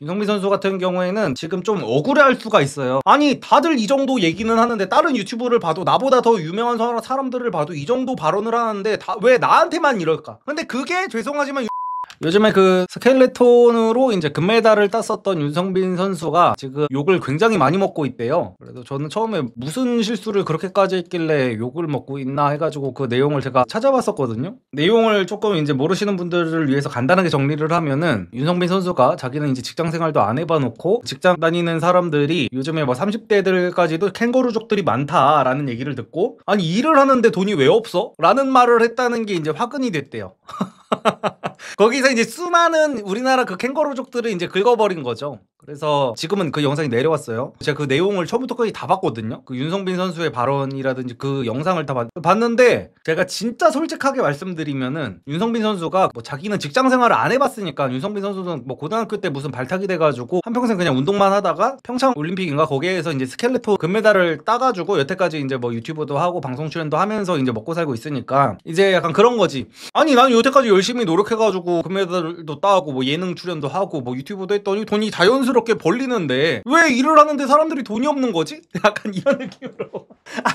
윤성빈 선수 같은 경우에는 지금 좀 억울해할 수가 있어요. 아니 다들 이 정도 얘기는 하는데 다른 유튜브를 봐도 나보다 더 유명한 사람들을 봐도 이 정도 발언을 하는데 왜 나한테만 이럴까? 근데 그게 죄송하지만 요즘에 그 스켈레톤으로 이제 금메달을 땄었던 윤성빈 선수가 지금 욕을 굉장히 많이 먹고 있대요. 그래서 저는 처음에 무슨 실수를 그렇게까지 했길래 욕을 먹고 있나 해가지고 그 내용을 제가 찾아봤었거든요. 내용을 조금 이제 모르시는 분들을 위해서 간단하게 정리를 하면은 윤성빈 선수가 자기는 이제 직장 생활도 안 해봐놓고 직장 다니는 사람들이 요즘에 뭐 30대들까지도 캥거루족들이 많다라는 얘기를 듣고 아니 일을 하는데 돈이 왜 없어? 라는 말을 했다는 게 이제 화근이 됐대요. 거기서 이제 수많은 우리나라 그 캥거루족들을 이제 긁어버린 거죠. 그래서 지금은 그 영상이 내려왔어요. 제가 그 내용을 처음부터 끝까지 다 봤거든요. 그 윤성빈 선수의 발언이라든지 그 영상을 다 봤는데 제가 진짜 솔직하게 말씀드리면은 윤성빈 선수가 뭐 자기는 직장 생활을 안 해봤으니까 윤성빈 선수는 뭐 고등학교 때 무슨 발탁이 돼가지고 한평생 그냥 운동만 하다가 평창 올림픽인가 거기에서 이제 스켈레톤 금메달을 따가지고 여태까지 이제 뭐 유튜브도 하고 방송 출연도 하면서 이제 먹고 살고 있으니까 이제 약간 그런 거지. 아니 나는 여태까지 열심히 노력해가지고 금메달도 따고 뭐 예능 출연도 하고 뭐 유튜브도 했더니 돈이 자연스럽게 벌리는데 왜 일을 하는데 사람들이 돈이 없는 거지? 약간 이런 느낌으로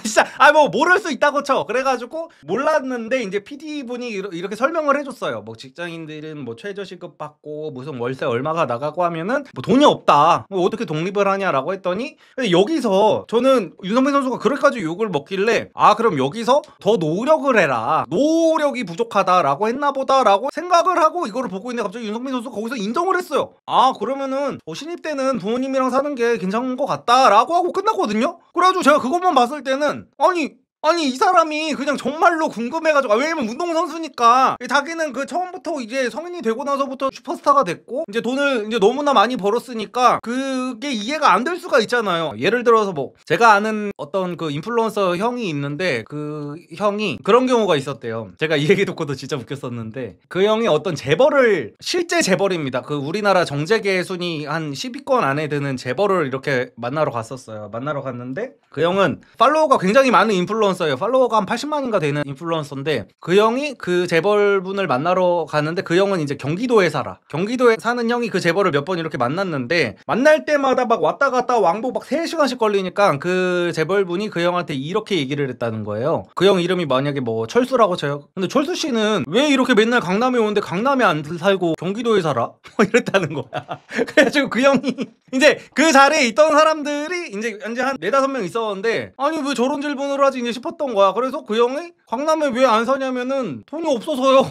진짜 뭐 모를 수 있다고 쳐. 그래가지고 몰랐는데 이제 PD분이 이렇게 설명을 해줬어요. 뭐 직장인들은 뭐 최저시급 받고 무슨 월세 얼마가 나가고 하면은 뭐 돈이 없다. 뭐 어떻게 독립을 하냐라고 했더니 여기서 저는 윤성빈 선수가 그렇게까지 욕을 먹길래 그럼 여기서 더 노력을 해라. 노력이 부족하다라고 했나 보다라고 생각을 하고 이거를 보고 있는데 갑자기 윤성빈 선수가 거기서 인정을 했어요. 그러면은 신입 때는 부모님이랑 사는 게 괜찮은 것 같다라고 하고 끝났거든요. 그래가지고 제가 그것만 봤을 때는 아니 이 사람이 그냥 정말로 궁금해가지고 왜냐면 운동선수니까 자기는 그 처음부터 이제 성인이 되고 나서부터 슈퍼스타가 됐고 이제 돈을 이제 너무나 많이 벌었으니까 그게 이해가 안 될 수가 있잖아요. 예를 들어서 뭐 제가 아는 어떤 그 인플루언서 형이 있는데 그 형이 그런 경우가 있었대요. 제가 이 얘기 듣고도 진짜 웃겼었는데 그 형이 어떤 재벌을 실제 재벌입니다. 그 우리나라 정재계 순위 한 10위권 안에 드는 재벌을 이렇게 만나러 갔었어요. 만나러 갔는데 그 형은 팔로워가 굉장히 많은 인플루언서예요. 팔로워가 한 80만인가 되는 인플루언서인데 그 형이 그 재벌분을 만나러 가는데 그 형은 이제 경기도에 살아. 경기도에 사는 형이 그 재벌을 몇 번 이렇게 만났는데 만날 때마다 막 왔다 갔다 왕복 막 3시간씩 걸리니까 그 재벌분이 그 형한테 이렇게 얘기를 했다는 거예요. 그 형 이름이 만약에 뭐 철수라고 쳐요. 근데 철수 씨는 왜 이렇게 맨날 강남에 오는데 강남에 안 살고 경기도에 살아? 이랬다는 거야. 그래가지고 그 형이 이제 그 자리에 있던 사람들이 이제 한 4-5명 있었는데 아니 왜 저런 질문을 하지 이제 싶었던 거야. 그래서 그 형이 강남에 왜 안 사냐면은 돈이 없어서요.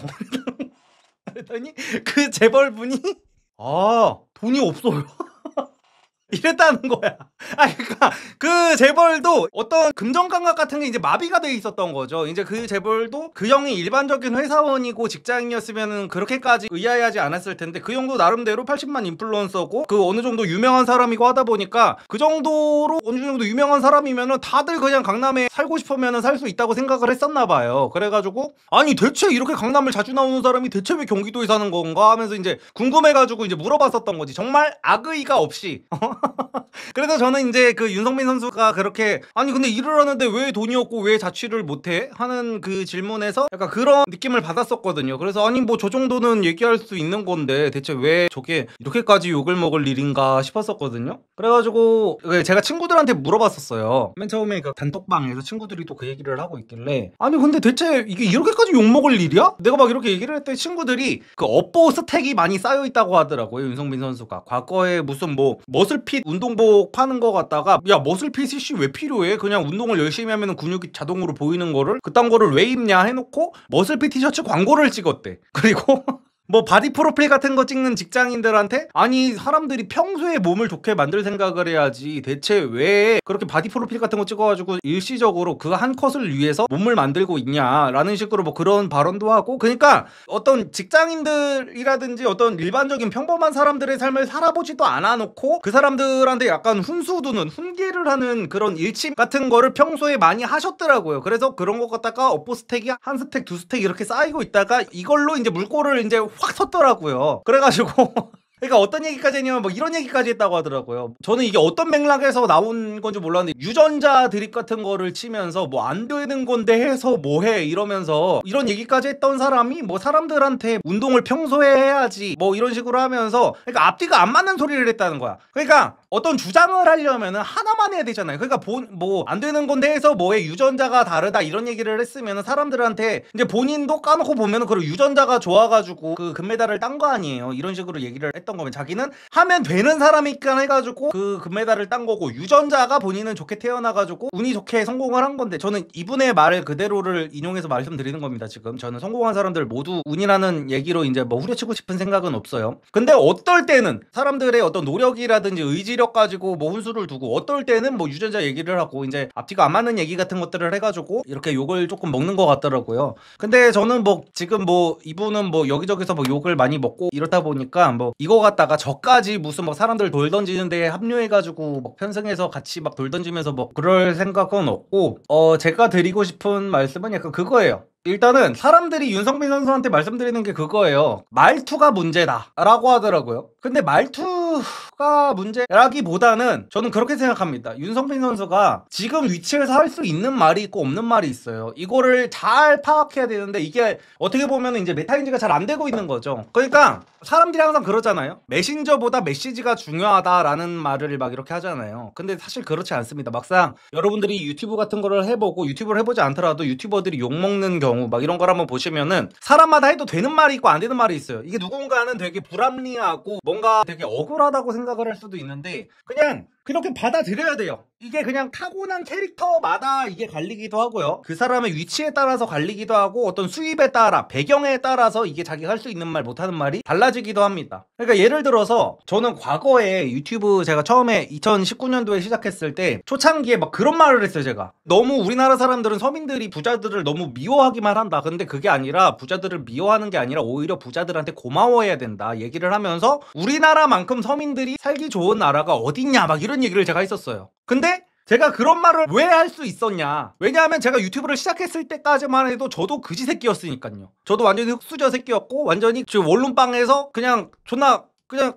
그랬더니 그 재벌분이 돈이 없어요. 이랬다는 거야. 그러니까 그 재벌도 어떤 금전 감각 같은 게 이제 마비가 돼 있었던 거죠. 이제 그 재벌도 그 형이 일반적인 회사원이고 직장인이었으면 그렇게까지 의아해하지 않았을 텐데 그 형도 나름대로 80만 인플루언서고 그 어느 정도 유명한 사람이고 하다 보니까 그 정도로 어느 정도 유명한 사람이면은 다들 그냥 강남에 살고 싶으면은 살 수 있다고 생각을 했었나 봐요. 그래가지고 아니 대체 이렇게 강남을 자주 나오는 사람이 대체 왜 경기도에 사는 건가 하면서 이제 궁금해가지고 이제 물어봤었던 거지. 정말 악의가 없이. 그래서 저는 이제 그 윤성빈 선수가 그렇게 아니 근데 일을 하는데 왜 돈이 없고 왜 자취를 못해? 하는 그 질문에서 약간 그런 느낌을 받았었거든요. 그래서 아니 뭐 저 정도는 얘기할 수 있는 건데 대체 왜 저게 이렇게까지 욕을 먹을 일인가 싶었었거든요. 그래가지고 제가 친구들한테 물어봤었어요. 맨 처음에 그 단톡방에서 친구들이 또 그 얘기를 하고 있길래 아니 근데 대체 이게 이렇게까지 욕 먹을 일이야? 내가 막 이렇게 얘기를 했더니 친구들이 그 업보 스택이 많이 쌓여 있다고 하더라고요. 윤성빈 선수가 과거에 무슨 뭐 머슬핏 운동복 파는 거 같다가 야 머슬핏이 왜 필요해? 그냥 운동을 열심히 하면 근육이 자동으로 보이는 거를 그딴 거를 왜 입냐 해놓고 머슬핏 티셔츠 광고를 찍었대. 그리고 뭐 바디 프로필 같은 거 찍는 직장인들한테 아니 사람들이 평소에 몸을 좋게 만들 생각을 해야지 대체 왜 그렇게 바디 프로필 같은 거 찍어가지고 일시적으로 그 한 컷을 위해서 몸을 만들고 있냐라는 식으로 뭐 그런 발언도 하고 그러니까 어떤 직장인들이라든지 어떤 일반적인 평범한 사람들의 삶을 살아보지도 않아 놓고 그 사람들한테 약간 훈수두는 훈계를 하는 그런 일침 같은 거를 평소에 많이 하셨더라고요. 그래서 그런 거 갖다가 업보 스택이 한 스택 두 스택 이렇게 쌓이고 있다가 이걸로 이제 물꼬를 이제 확 섰더라고요. 그래가지고 그러니까 어떤 얘기까지 했냐면 뭐 이런 얘기까지 했다고 하더라고요. 저는 이게 어떤 맥락에서 나온 건지 몰랐는데 유전자 드립 같은 거를 치면서 뭐 안 되는 건데 해서 뭐해 이러면서 이런 얘기까지 했던 사람이 뭐 사람들한테 운동을 평소에 해야지 뭐 이런 식으로 하면서 그러니까 앞뒤가 안 맞는 소리를 했다는 거야. 그러니까 어떤 주장을 하려면은 하나만 해야 되잖아요. 그러니까 뭐 안 되는 건데 해서 뭐해 유전자가 다르다 이런 얘기를 했으면은 사람들한테 이제 본인도 까놓고 보면은 그 유전자가 좋아가지고 그 금메달을 딴 거 아니에요. 이런 식으로 얘기를 했던 거면 자기는 하면 되는 사람이니까 해가지고 그 금메달을 딴 거고 유전자가 본인은 좋게 태어나가지고 운이 좋게 성공을 한 건데 저는 이분의 말을 그대로를 인용해서 말씀드리는 겁니다. 지금 저는 성공한 사람들 모두 운이라는 얘기로 이제 뭐 후려치고 싶은 생각은 없어요. 근데 어떨 때는 사람들의 어떤 노력이라든지 의지력 가지고 뭐 훈수를 두고 어떨 때는 뭐 유전자 얘기를 하고 이제 앞뒤가 안 맞는 얘기 같은 것들을 해가지고 이렇게 욕을 조금 먹는 것 같더라고요. 근데 저는 뭐 지금 뭐 이분은 뭐 여기저기서 뭐 욕을 많이 먹고 이렇다 보니까 뭐 이거 갖다가 저까지 무슨 뭐 사람들 돌 던지는 데에 합류해가지고 뭐 편승해서 같이 막 돌 던지면서 뭐 그럴 생각은 없고 제가 드리고 싶은 말씀은 약간 그거예요. 일단은 사람들이 윤성빈 선수한테 말씀드리는 게 그거예요. 말투가 문제다 라고 하더라고요. 근데 말투가 문제라기보다는 저는 그렇게 생각합니다. 윤성빈 선수가 지금 위치에서 할 수 있는 말이 있고 없는 말이 있어요. 이거를 잘 파악해야 되는데 이게 어떻게 보면 이제 메타인지가 잘 안 되고 있는 거죠. 그러니까 사람들이 항상 그러잖아요. 메신저보다 메시지가 중요하다라는 말을 막 이렇게 하잖아요. 근데 사실 그렇지 않습니다. 막상 여러분들이 유튜브 같은 거를 해보고 유튜브를 해보지 않더라도 유튜버들이 욕먹는 경우 막 이런 걸 한번 보시면은 사람마다 해도 되는 말이 있고 안 되는 말이 있어요. 이게 누군가는 되게 불합리하고 뭔가 되게 억울하다고 생각을 할 수도 있는데 그냥 그렇게 받아들여야 돼요. 이게 그냥 타고난 캐릭터마다 이게 갈리기도 하고요. 그 사람의 위치에 따라서 갈리기도 하고 어떤 수입에 따라 배경에 따라서 이게 자기가 할 수 있는 말 못하는 말이 달라지기도 합니다. 그러니까 예를 들어서 저는 과거에 유튜브 제가 처음에 2019년도에 시작했을 때 초창기에 막 그런 말을 했어요. 제가 너무 우리나라 사람들은 서민들이 부자들을 너무 미워하기만 한다. 근데 그게 아니라 부자들을 미워하는 게 아니라 오히려 부자들한테 고마워해야 된다 얘기를 하면서 우리나라만큼 서민들이 살기 좋은 나라가 어딨냐 막 이런 얘기를 제가 했었어요. 근데 제가 그런 말을 왜 할 수 있었냐? 왜냐하면 제가 유튜브를 시작했을 때까지만 해도 저도 그지 새끼였으니까요. 저도 완전히 흙수저 새끼였고 완전히 지금 원룸빵에서 그냥 존나 그냥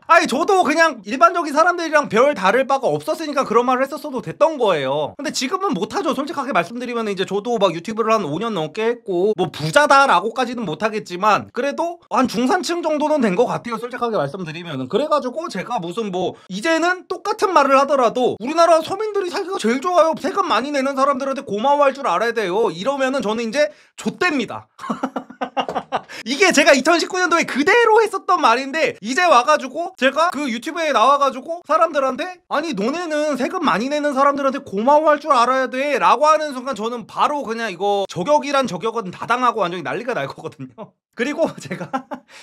아니 저도 그냥 일반적인 사람들이랑 별 다를 바가 없었으니까 그런 말을 했었어도 됐던 거예요. 근데 지금은 못하죠. 솔직하게 말씀드리면 이제 저도 막 유튜브를 한 5년 넘게 했고 뭐 부자다라고까지는 못하겠지만 그래도 한 중산층 정도는 된 것 같아요. 솔직하게 말씀드리면. 그래가지고 제가 무슨 뭐 이제는 똑같은 말을 하더라도 우리나라 서민들이 살기가 제일 좋아요. 세금 많이 내는 사람들한테 고마워할 줄 알아야 돼요. 이러면은 저는 이제 좆됩니다. 이게 제가 2019년도에 그대로 했었던 말인데 이제 와가지고 제가 그 유튜브에 나와가지고 사람들한테 아니 너네는 세금 많이 내는 사람들한테 고마워할 줄 알아야 돼 라고 하는 순간 저는 바로 그냥 이거 저격이란 저격은 다 당하고 완전히 난리가 날 거거든요. 그리고 제가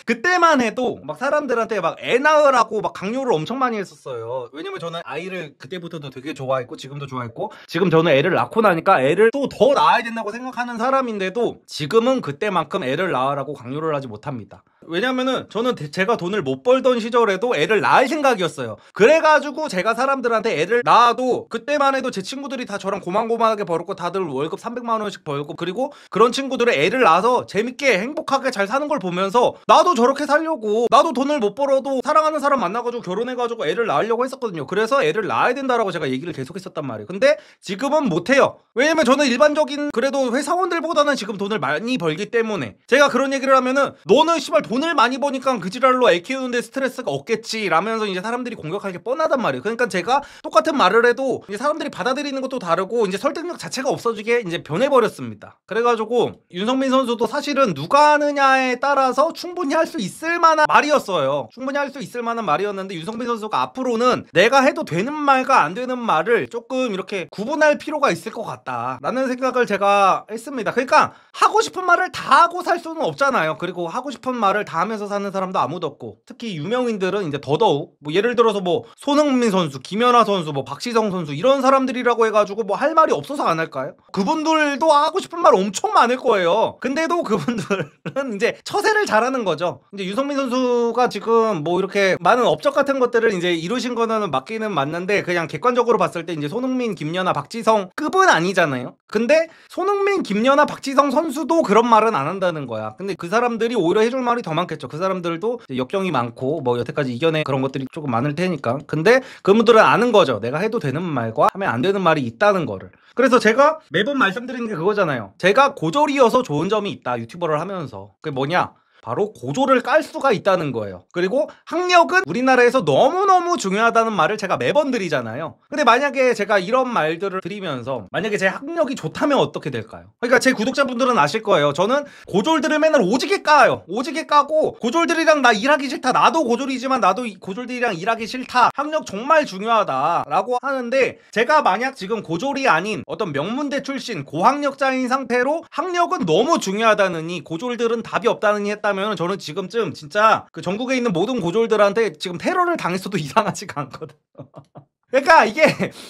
그때만 해도 막 사람들한테 막 애 낳으라고 막 강요를 엄청 많이 했었어요. 왜냐면 저는 아이를 그때부터도 되게 좋아했고 지금도 좋아했고 지금 저는 애를 낳고 나니까 애를 또 더 낳아야 된다고 생각하는 사람인데도 지금은 그때만큼 애를 낳으라고 강요를 하지 못합니다. 왜냐면은 저는 제가 돈을 못 벌던 시절에도 애를 낳을 생각이었어요. 그래가지고 제가 사람들한테 애를 낳아도 그때만 해도 제 친구들이 다 저랑 고만고만하게 벌었고 다들 월급 300만 원씩 벌고 그리고 그런 친구들의 애를 낳아서 재밌게 행복하게 잘 사는 걸 보면서 나도 저렇게 살려고 나도 돈을 못 벌어도 사랑하는 사람 만나가지고 결혼해가지고 애를 낳으려고 했었거든요. 그래서 애를 낳아야 된다라고 제가 얘기를 계속 했었단 말이에요. 근데 지금은 못해요. 왜냐면 저는 일반적인 그래도 회사원들보다는 지금 돈을 많이 벌기 때문에 제가 그런 얘기를 하면은 너는 씨발 돈을 많이 버니까 그 지랄로 애 키우는데 스트레스가 없겠지 라면서 이제 사람들이 공격할 게 뻔하단 말이에요. 그러니까 제가 똑같은 말을 해도 이제 사람들이 받아들이는 것도 다르고 이제 설득력 자체가 없어지게 이제 변해버렸습니다. 그래가지고 윤성빈 선수도 사실은 누가 하느냐에 따라서 충분히 할 수 있을 만한 말이었어요. 충분히 할 수 있을 만한 말이었는데 윤성빈 선수가 앞으로는 내가 해도 되는 말과 안 되는 말을 조금 이렇게 구분할 필요가 있을 것 같다 라는 생각을 제가 했습니다. 그러니까 하고 싶은 말을 다 하고 살 수는 없잖아요. 그리고 하고 싶은 말을 다 하면서 사는 사람도 아무도 없고 특히 유명인들은 이제 더더욱 뭐 예를 들어서 뭐 손흥민 선수, 김연아 선수, 뭐 박지성 선수 이런 사람들이라고 해가지고 뭐 할 말이 없어서 안 할까요? 그분들도 하고 싶은 말 엄청 많을 거예요. 근데도 그분들은 이제 처세를 잘하는 거죠. 이제 유성민 선수가 지금 뭐 이렇게 많은 업적 같은 것들을 이제 이루신 거는 맞기는 맞는데 그냥 객관적으로 봤을 때 이제 손흥민, 김연아, 박지성 급은 아니잖아요. 근데 손흥민, 김연아, 박지성 선수도 그런 말은 안 한다는 거야. 근데 그 사람들이 오히려 해줄 말이 더 더 많겠죠. 그 사람들도 역경이 많고 뭐 여태까지 이겨낸 그런 것들이 조금 많을 테니까. 근데 그분들은 아는 거죠. 내가 해도 되는 말과 하면 안 되는 말이 있다는 거를. 그래서 제가 매번 말씀드리는 게 그거잖아요. 제가 고졸이어서 좋은 점이 있다, 유튜버를 하면서. 그게 뭐냐? 바로 고졸을 깔 수가 있다는 거예요. 그리고 학력은 우리나라에서 너무너무 중요하다는 말을 제가 매번 드리잖아요. 근데 만약에 제가 이런 말들을 드리면서 만약에 제 학력이 좋다면 어떻게 될까요? 그러니까 제 구독자분들은 아실 거예요. 저는 고졸들을 맨날 오지게 까요. 오지게 까고 고졸들이랑 나 일하기 싫다, 나도 고졸이지만 나도 고졸들이랑 일하기 싫다, 학력 정말 중요하다 라고 하는데, 제가 만약 지금 고졸이 아닌 어떤 명문대 출신 고학력자인 상태로 학력은 너무 중요하다느니 고졸들은 답이 없다느니 했다면 저는 지금쯤 진짜 그 전국에 있는 모든 고졸들한테 지금 테러를 당했어도 이상하지가 않거든요. 그러니까 이게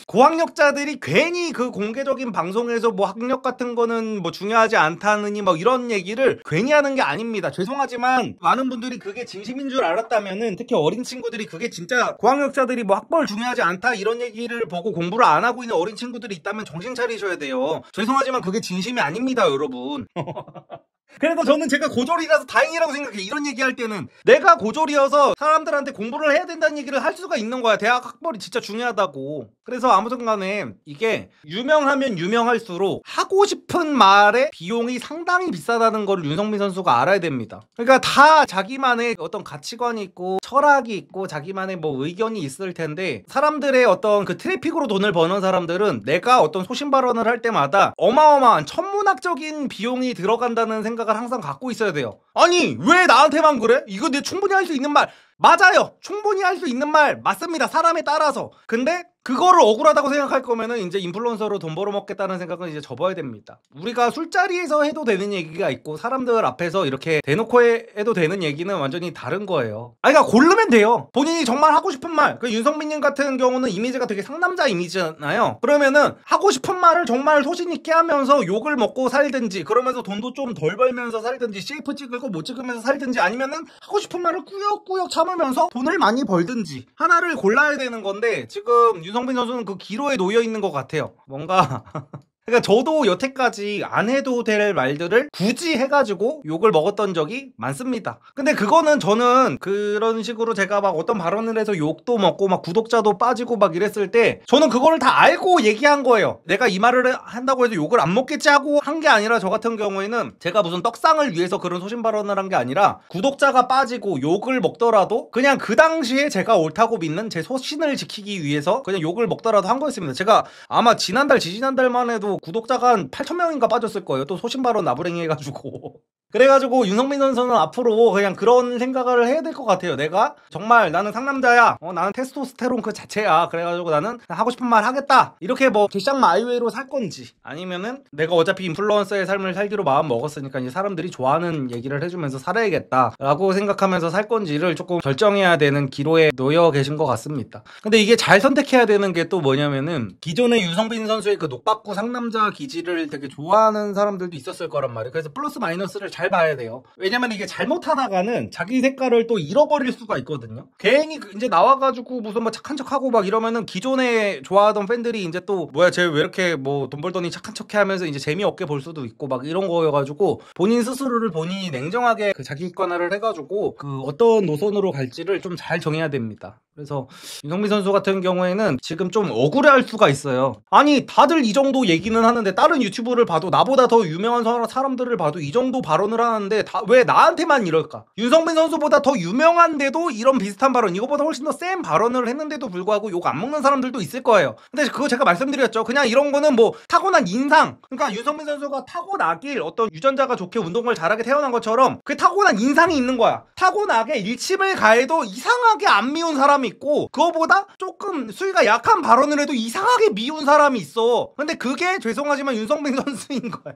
고학력자들이 괜히 그 공개적인 방송에서 뭐 학력 같은 거는 뭐 중요하지 않다느니 뭐 이런 얘기를 괜히 하는 게 아닙니다. 죄송하지만 많은 분들이 그게 진심인 줄 알았다면은, 특히 어린 친구들이 그게 진짜 고학력자들이 뭐 학벌 중요하지 않다 이런 얘기를 보고 공부를 안 하고 있는 어린 친구들이 있다면 정신 차리셔야 돼요. 죄송하지만 그게 진심이 아닙니다, 여러분. 그래도 저는 제가 고졸이라서 다행이라고 생각해. 이런 얘기할 때는 내가 고졸이어서 사람들한테 공부를 해야 된다는 얘기를 할 수가 있는 거야. 대학 학벌이 진짜 중요하다고. 그래서 아무튼 간에 이게 유명하면 유명할수록 하고 싶은 말의 비용이 상당히 비싸다는 걸 윤석민 선수가 알아야 됩니다. 그러니까 다 자기만의 어떤 가치관이 있고 철학이 있고 자기만의 뭐 의견이 있을 텐데, 사람들의 어떤 그 트래픽으로 돈을 버는 사람들은 내가 어떤 소신 발언을 할 때마다 어마어마한 천문학적인 비용이 들어간다는 생각을 항상 갖고 있어야 돼요. 아니 왜 나한테만 그래? 이거 내 충분히 할 수 있는 말 맞아요. 충분히 할 수 있는 말 맞습니다. 사람에 따라서. 근데 그거를 억울하다고 생각할 거면은 이제 인플루언서로 돈 벌어먹겠다는 생각은 이제 접어야 됩니다. 우리가 술자리에서 해도 되는 얘기가 있고 사람들 앞에서 이렇게 대놓고 해도 되는 얘기는 완전히 다른 거예요. 아니 그러니까 고르면 돼요. 본인이 정말 하고 싶은 말. 그 윤석민님 같은 경우는 이미지가 되게 상남자 이미지잖아요. 그러면은 하고 싶은 말을 정말 소신 있게 하면서 욕을 먹고 살든지, 그러면서 돈도 좀 덜 벌면서 살든지, CF 찍을 거 못 찍으면서 살든지, 아니면은 하고 싶은 말을 꾸역꾸역 참으면서 돈을 많이 벌든지 하나를 골라야 되는 건데, 지금 윤석민 선수는 그 기로에 놓여 있는 것 같아요. 뭔가 그러니까 저도 여태까지 안 해도 될 말들을 굳이 해가지고 욕을 먹었던 적이 많습니다. 근데 그거는 저는 그런 식으로 제가 막 어떤 발언을 해서 욕도 먹고 막 구독자도 빠지고 막 이랬을 때 저는 그거를 다 알고 얘기한 거예요. 내가 이 말을 한다고 해서 욕을 안 먹겠지 하고 한 게 아니라, 저 같은 경우에는 제가 무슨 떡상을 위해서 그런 소신 발언을 한 게 아니라, 구독자가 빠지고 욕을 먹더라도 그냥 그 당시에 제가 옳다고 믿는 제 소신을 지키기 위해서 그냥 욕을 먹더라도 한 거였습니다. 제가 아마 지난달 지지난달만 해도 구독자가 한 8,000명인가 빠졌을 거예요. 또 소신발언 나부랭이 해가지고. 그래가지고 윤석민 선수는 앞으로 그냥 그런 생각을 해야 될 것 같아요. 내가 정말 나는 상남자야, 나는 테스토스테론 그 자체야, 그래가지고 나는 하고 싶은 말 하겠다, 이렇게 뭐 개쌍 마이웨이로 살 건지, 아니면은 내가 어차피 인플루언서의 삶을 살기로 마음 먹었으니까 이제 사람들이 좋아하는 얘기를 해주면서 살아야겠다 라고 생각하면서 살 건지를 조금 결정해야 되는 기로에 놓여 계신 것 같습니다. 근데 이게 잘 선택해야 되는 게 또 뭐냐면은, 기존의 윤석민 선수의 그 녹박구 상남자 기질을 되게 좋아하는 사람들도 있었을 거란 말이에요. 그래서 플러스 마이너스를 잘 봐야 돼요. 왜냐면 이게 잘못하다가는 자기 색깔을 또 잃어버릴 수가 있거든요. 괜히 이제 나와가지고 무슨 뭐 착한 척하고 막 이러면은 기존에 좋아하던 팬들이 이제 또 뭐야 쟤 왜 이렇게 뭐 돈 벌더니 착한 척해 하면서 이제 재미없게 볼 수도 있고 막 이런 거여가지고, 본인 스스로를 본인이 냉정하게 그 자기 객관화를 해가지고 그 어떤 노선으로 갈지를 좀 잘 정해야 됩니다. 그래서 윤석민 선수 같은 경우에는 지금 좀 억울해할 수가 있어요. 아니 다들 이 정도 얘기는 하는데, 다른 유튜브를 봐도 나보다 더 유명한 사람들을 봐도 이 정도 발언을 하는데 왜 나한테만 이럴까? 윤석민 선수보다 더 유명한데도 이런 비슷한 발언, 이거보다 훨씬 더 센 발언을 했는데도 불구하고 욕 안 먹는 사람들도 있을 거예요. 근데 그거 제가 말씀드렸죠. 그냥 이런 거는 뭐 타고난 인상, 그러니까 윤석민 선수가 타고나길 어떤 유전자가 좋게 운동을 잘하게 태어난 것처럼 그 타고난 인상이 있는 거야. 타고나게 일침을 가해도 이상하게 안 미운 사람이 있고, 그거보다 조금 수위가 약한 발언을 해도 이상하게 미운 사람이 있어. 근데 그게 죄송하지만 윤석민 선수인 거야.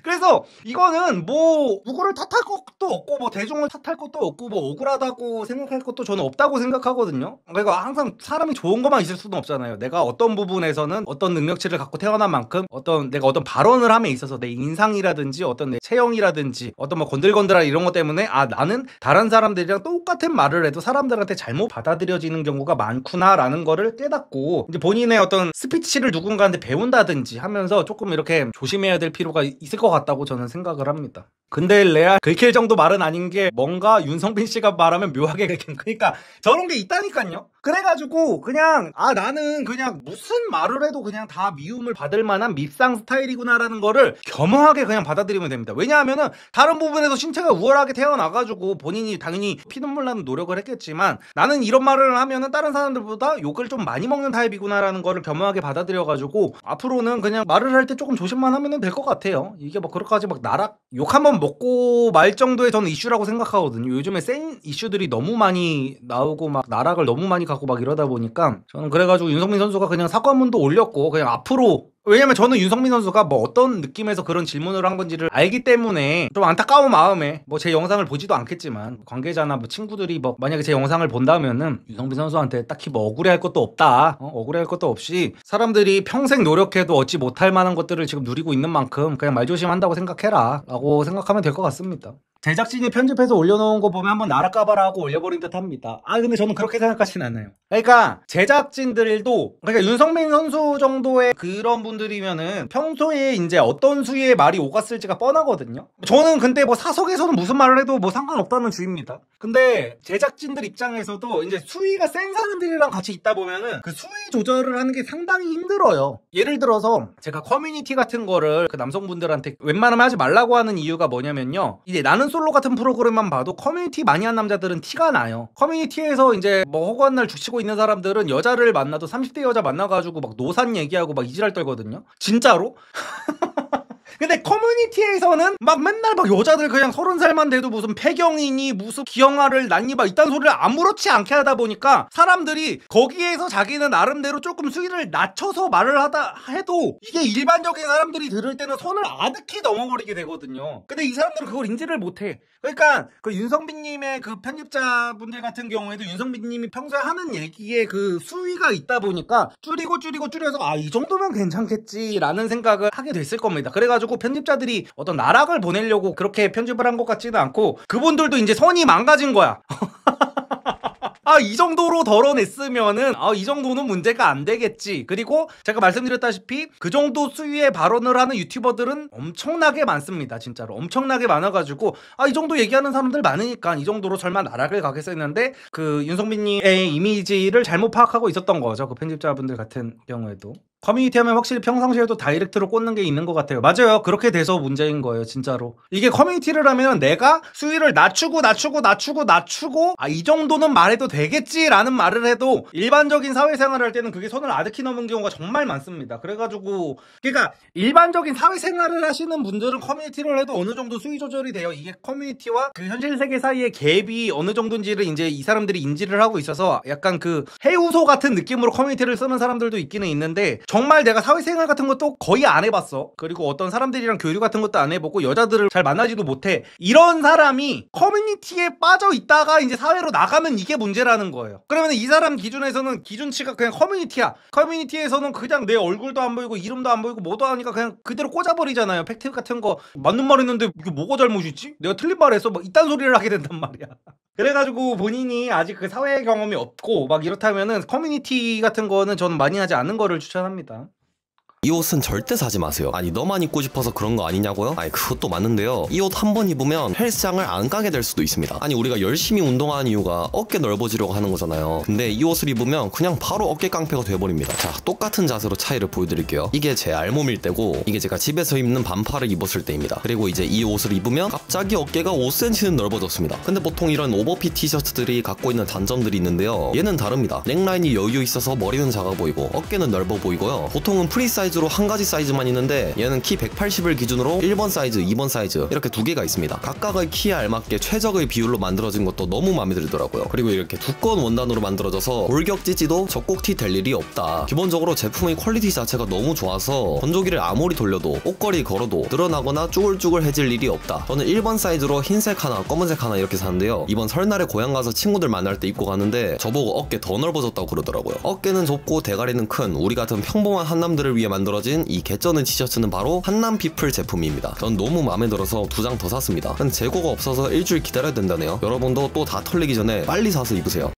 그래서 이거는 뭐 누구를 탓할 것도 없고 뭐 대중을 탓할 것도 없고 뭐 억울하다고 생각할 것도 저는 없다고 생각하거든요. 그러니까 항상 사람이 좋은 것만 있을 수는 없잖아요. 내가 어떤 부분에서는 어떤 능력치를 갖고 태어난 만큼 내가 어떤 발언을 함에 있어서 내 인상이라든지 어떤 내 체형이라든지 어떤 뭐 건들건들한 이런 것 때문에 나는 다른 사람들이랑 똑같은 말을 해도 사람들한테 잘못 받아들여지는 경우가 많구나라는 거를 깨닫고, 이제 본인의 어떤 스피치를 누군가한테 배운다든지 하면서 조금 이렇게 조심해야 될 필요가 있을 것 같다고 저는 생각을 합니다. 근데 레알 긁힐 정도 말은 아닌 게 뭔가 윤성빈 씨가 말하면 묘하게 긁힌 그러니까 저런 게 있다니까요. 그래가지고 그냥 나는 그냥 무슨 말을 해도 그냥 다 미움을 받을 만한 밉상 스타일이구나라는 거를 겸허하게 그냥 받아들이면 됩니다. 왜냐하면은 다른 부분에서 신체가 우월하게 태어나가지고 본인이 당연히 피눈물 나는 노력을 했겠지만 나는 이런 말을 하면은 다른 사람들보다 욕을 좀 많이 먹는 타입이구나라는 거를 겸허하게 받아들여가지고 앞으로는 그냥 말을 할 때 조금 조심만 하면 될 것 같아요. 이게 뭐 그렇게까지 막 나락 욕 한번 먹고 말 정도의 저는 이슈라고 생각하거든요. 요즘에 센 이슈들이 너무 많이 나오고 막 나락을 너무 많이 가고 막 이러다 보니까 저는 그래가지고 윤성민 선수가 그냥 사과문도 올렸고 그냥 앞으로 왜냐면 저는 윤성민 선수가 뭐 어떤 느낌에서 그런 질문을 한 건지를 알기 때문에 좀 안타까운 마음에 뭐 제 영상을 보지도 않겠지만 관계자나 뭐 친구들이 뭐 만약에 제 영상을 본다면은 윤성민 선수한테 딱히 뭐 억울해할 것도 없다 억울해할 것도 없이 사람들이 평생 노력해도 얻지 못할 만한 것들을 지금 누리고 있는 만큼 그냥 말조심한다고 생각해라 라고 생각하면 될 것 같습니다. 제작진이 편집해서 올려놓은 거 보면 한번 나락가봐라 하고 올려버린 듯 합니다. 근데 저는 그렇게 생각하진 않아요. 그러니까 제작진들도 그러니까 윤성민 선수 정도의 그런 분들이면은 평소에 이제 어떤 수위의 말이 오갔을지가 뻔하거든요. 저는 근데 뭐 사석에서는 무슨 말을 해도 뭐 상관없다는 주의입니다. 근데 제작진들 입장에서도 이제 수위가 센 사람들이랑 같이 있다 보면은 그 수위 조절을 하는 게 상당히 힘들어요. 예를 들어서 제가 커뮤니티 같은 거를 그 남성분들한테 웬만하면 하지 말라고 하는 이유가 뭐냐면요. 이제 나는 솔로 같은 프로그램만 봐도 커뮤니티 많이 한 남자들은 티가 나요. 커뮤니티에서 이제 뭐 허구한 날 죽치고 있는 사람들은 여자를 만나도 30대 여자 만나가지고 막 노산 얘기하고 막 이지랄 떨거든요. 진짜로? 근데 커뮤니티에서는 막 맨날 막 여자들 그냥 30살만 돼도 무슨 폐경이니 무슨 기형아를 낳니 막 이딴 소리를 아무렇지 않게 하다 보니까 사람들이 거기에서 자기는 나름대로 조금 수위를 낮춰서 말을 하다 해도 이게 일반적인 사람들이 들을 때는 선을 아득히 넘어버리게 되거든요. 근데 이 사람들은 그걸 인지를 못해. 그러니까 그 윤성빈님의 그 편집자분들 같은 경우에도 윤성빈님이 평소에 하는 얘기에 그 수위가 있다 보니까 줄여서 이 정도면 괜찮겠지라는 생각을 하게 됐을 겁니다. 그래가지고 편집자들이 어떤 나락을 보내려고 그렇게 편집을 한 것 같지는 않고 그분들도 이제 선이 망가진 거야. 이 정도로 덜어냈으면은 이 정도는 문제가 안 되겠지. 그리고 제가 말씀드렸다시피 그 정도 수위의 발언을 하는 유튜버들은 엄청나게 많습니다. 진짜로 엄청나게 많아가지고 이 정도 얘기하는 사람들 많으니까 이 정도로 설마 나락을 가겠어 했는데 그 윤성빈님의 이미지를 잘못 파악하고 있었던 거죠. 그 편집자분들 같은 경우에도. 커뮤니티 하면 확실히 평상시에도 다이렉트로 꽂는 게 있는 것 같아요. 맞아요. 그렇게 돼서 문제인 거예요. 진짜로. 이게 커뮤니티를 하면 내가 수위를 낮추고 이 정도는 말해도 되겠지라는 말을 해도 일반적인 사회생활을 할 때는 그게 선을 아득히 넘은 경우가 정말 많습니다. 그래가지고 그러니까 일반적인 사회생활을 하시는 분들은 커뮤니티를 해도 어느 정도 수위 조절이 돼요. 이게 커뮤니티와 그 현실 세계 사이의 갭이 어느 정도인지를 이제 이 사람들이 인지를 하고 있어서 약간 그 해우소 같은 느낌으로 커뮤니티를 쓰는 사람들도 있기는 있는데 정말 내가 사회생활 같은 것도 거의 안 해봤어. 그리고 어떤 사람들이랑 교류 같은 것도 안 해보고 여자들을 잘 만나지도 못해. 이런 사람이 커뮤니티에 빠져 있다가 이제 사회로 나가면 이게 문제라는 거예요. 그러면 이 사람 기준에서는 기준치가 그냥 커뮤니티야. 커뮤니티에서는 그냥 내 얼굴도 안 보이고 이름도 안 보이고 뭐도 하니까 그냥 그대로 꽂아버리잖아요. 팩트 같은 거 맞는 말 했는데 이게 뭐가 잘못이지? 내가 틀린 말 했어? 막 이딴 소리를 하게 된단 말이야. 그래가지고 본인이 아직 그 사회 경험이 없고 막 이렇다면은 커뮤니티 같은 거는 저는 많이 하지 않는 거를 추천합니다. 이 옷은 절대 사지 마세요. 아니 너만 입고 싶어서 그런 거 아니냐고요? 아니 그것도 맞는데요. 이 옷 한 번 입으면 헬스장을 안 가게 될 수도 있습니다. 아니 우리가 열심히 운동하는 이유가 어깨 넓어지려고 하는 거잖아요. 근데 이 옷을 입으면 그냥 바로 어깨 깡패가 돼버립니다. 자, 똑같은 자세로 차이를 보여드릴게요. 이게 제 알몸일 때고 이게 제가 집에서 입는 반팔을 입었을 때입니다. 그리고 이제 이 옷을 입으면 갑자기 어깨가 5cm는 넓어졌습니다. 근데 보통 이런 오버핏 티셔츠들이 갖고 있는 단점들이 있는데요. 얘는 다릅니다. 넥라인이 여유 있어서 머리는 작아 보이고 어깨는 넓어 보이고요. 보통은 프리 사이즈로 한 가지 사이즈만 있는데 얘는 키 180을 기준으로 1번 사이즈, 2번 사이즈 이렇게 두 개가 있습니다. 각각의 키에 알맞게 최적의 비율로 만들어진 것도 너무 마음에 들더라고요. 그리고 이렇게 두꺼운 원단으로 만들어져서 골격 찌지도 적곡티 될 일이 없다. 기본적으로 제품의 퀄리티 자체가 너무 좋아서 건조기를 아무리 돌려도 옷걸이 걸어도 늘어나거나 쭈글쭈글해질 일이 없다. 저는 1번 사이즈로 흰색 하나, 검은색 하나 이렇게 사는데요. 이번 설날에 고향 가서 친구들 만날 때 입고 가는데 저보고 어깨 더 넓어졌다고 그러더라고요. 어깨는 좁고 대가리는 큰 우리 같은 평범한 한남들을 위해 만들어진 이 개쩌는 티셔츠는 바로 한남피플 제품입니다. 전 너무 마음에 들어서 2장 더 샀습니다. 근데 재고가 없어서 일주일 기다려야 된다네요. 여러분도 또 다 털리기 전에 빨리 사서 입으세요.